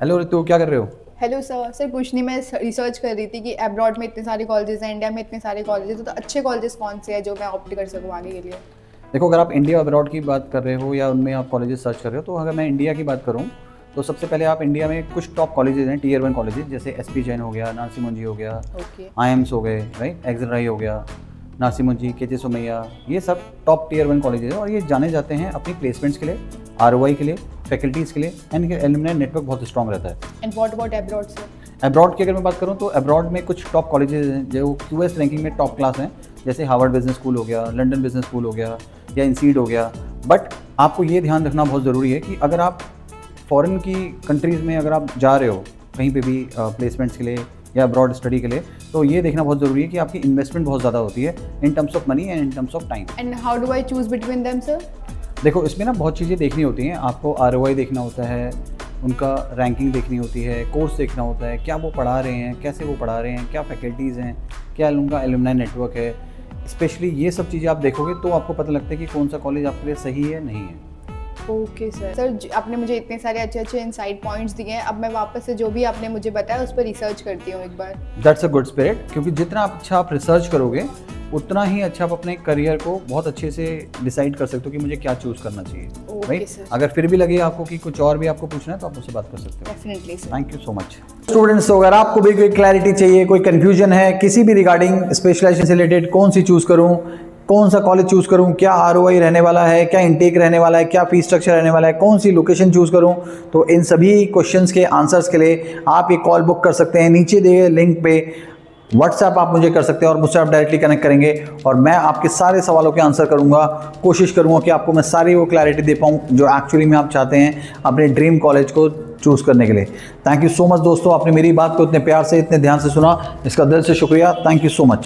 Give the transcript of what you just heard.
Hello ऋतु, क्या कर रहे हो? हेलो सर कुछ नहीं, मैं रिसर्च कर रही थी कि अब्रॉड में इतने सारे कॉलेजेस हैं, इंडिया में इतने सारे कॉलेजेस हैं, तो अच्छे कॉलेजेस कौन से हैं जो मैं ऑप्ट कर सकूँ आगे के लिए। देखो, अगर आप इंडिया अब्रॉड की बात कर रहे हो या उनमें आप कॉलेजेस सर्च कर रहे हो, तो अगर मैं इंडिया की बात करूँ तो सबसे पहले आप इंडिया में कुछ टॉप कॉलेजेस हैं, टीयर 1 कॉलेजेस, जैसे एसपी जैन हो गया, नासिम मुंजी हो गया, ओके। आईएम्स हो गए, राइट, एक्सल राई हो गया, नासिम मुंजी, केजे सोमैया, ये सब टॉप टीयर 1 कॉलेजेस हैं और ये जाने जाते हैं अपनी प्लेसमेंट्स के लिए, आरओआई के लिए, फैकल्टीज़ के लिए, एंड इनके एलुमनाई नेटवर्क बहुत स्ट्रॉन्ग रहता है। And what about abroad sir? Abroad की अगर मैं बात करूँ तो अब्रॉड में कुछ टॉप कॉलेजेस हैं जो क्यूएस रैंकिंग में टॉप क्लास हैं, जैसे हार्वर्ड बिजनेस स्कूल हो गया, लंदन बिजनेस स्कूल हो गया या इंसीड हो गया। बट आपको ये ध्यान रखना बहुत ज़रूरी है कि अगर आप फॉरेन की कंट्रीज़ में अगर आप जा रहे हो कहीं पे भी प्लेसमेंट्स के लिए या अब्रॉड स्टडी के लिए, तो ये देखना बहुत ज़रूरी है कि आपकी इन्वेस्टमेंट बहुत ज़्यादा होती है in terms of money and in terms of time. And how do I choose between them sir? देखो, इसमें ना बहुत चीज़ें देखनी होती हैं। आपको आरओआई देखना होता है, उनका रैंकिंग देखनी होती है, कोर्स देखना होता है, क्या वो पढ़ा रहे हैं, कैसे वो पढ़ा रहे हैं, क्या फैकल्टीज़ हैं, क्या उनका एलुमनाई नेटवर्क है। स्पेशली ये सब चीज़ें आप देखोगे तो आपको पता लगता है कि कौन सा कॉलेज आपके लिए सही है, नहीं है। ओके सर आपने मुझे इतने सारे अच्छे अच्छे इनसाइड पॉइंट्स दिए हैं, अब मैं वापस से जो भी आपने मुझे बताया उस पर रिसर्च करती हूँ एक बार। दैट्स अ गुड स्पिरिट, क्योंकि जितना अच्छा आप रिसर्च करोगे उतना ही अच्छा आप अपने करियर को बहुत अच्छे से डिसाइड कर सकते हो कि मुझे क्या चूज़ करना चाहिए, राइट। सर अगर फिर भी लगे आपको कि कुछ और भी आपको पूछना है तो आप मुझसे बात कर सकते हो। Definitely sir. Thank you so much. Students, अगर आपको भी कोई क्लैरिटी चाहिए, कोई कंफ्यूजन है किसी भी रिगार्डिंग स्पेशलाइजेशन से रिलेटेड, कौन सी चूज़ करूं, कौन सा कॉलेज चूज़ करूं, क्या आरओआई रहने वाला है, क्या इंटेक रहने वाला है, क्या फीस स्ट्रक्चर रहने वाला है, कौन सी लोकेशन चूज़ करूं, तो इन सभी क्वेश्चंस के आंसर्स के लिए आप ये कॉल बुक कर सकते हैं। नीचे दिए गए लिंक पे व्हाट्सएप आप मुझे कर सकते हैं और मुझसे आप डायरेक्टली कनेक्ट करेंगे और मैं आपके सारे सवालों के आंसर करूंगा। कोशिश करूंगा कि आपको मैं सारी वो क्लैरिटी दे पाऊँ जो एक्चुअली में आप चाहते हैं अपने ड्रीम कॉलेज को चूज़ करने के लिए। थैंक यू सो मच दोस्तों, आपने मेरी बात को इतने प्यार से, इतने ध्यान से सुना, इसका दिल से शुक्रिया। Thank you so much.